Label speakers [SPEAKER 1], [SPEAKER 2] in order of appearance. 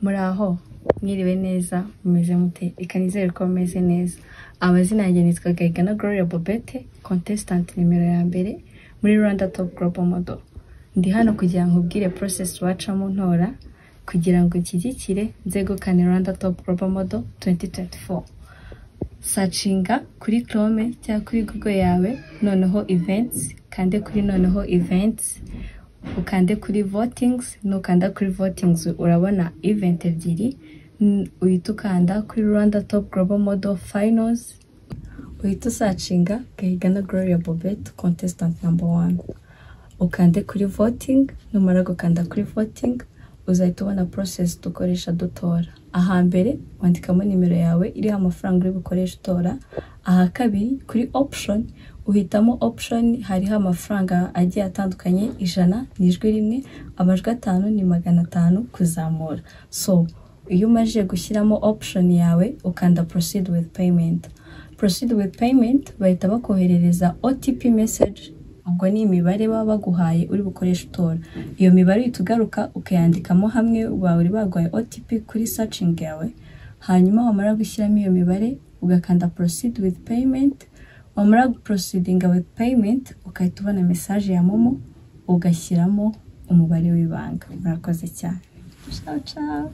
[SPEAKER 1] Muraho mwiriwe neza mumeze mute ikanizere ko mumeze neza. Amazina yanjye nitwa Grolia Bobette, contestant nimero ya mbere muri Rwanda Top Global Model. Ndi hano kugira ngo ubwire process wacamo Tora kugira ngo nshyigikire nzegukane Rwanda Top Global Model 2024. Searchinga kuri Chrome cyangwa kuri Google yawe noneho events, kande kuri noneho events, ukande kuri votings, nukanda kuri votings urabona event ebyiri, uhita ukanda kuri Rwanda Top Global Model Finals, uhita searchinga Grolia Bobette contestant number 1, ukande kuri voting, numara gukanda kuri voting uzahita ubona process dukoresha dutora. Aha mbere wandikamo nimero yawe iriho amafaranga uri bukoresha utora. Aha kabiri kuri option uhitamo option, hariho amafaranga agiye atandukanye, 100 ni ijwi rimwe, amajwi 5 ni 500 kuzamura. So iyo umaje gushyiramo option yawe ukanda proceed with payment. Proceed with payment bahita bakoherereza OTP message, ubwo ni imibare baba baguhaye uri bukoresha utora. Iyo mibare itugaruka ukayandikamo hamwe uri baguhaye OTP kuri searching yawe, hanyuma wamara gushyiramo iyo mibare ugakanda proceed with payment. Wamara proceeding with payment ukahita ubona message ya Momo ugashyiramo umubare w'ibanga. Murakoze cyane. Ciao ciao.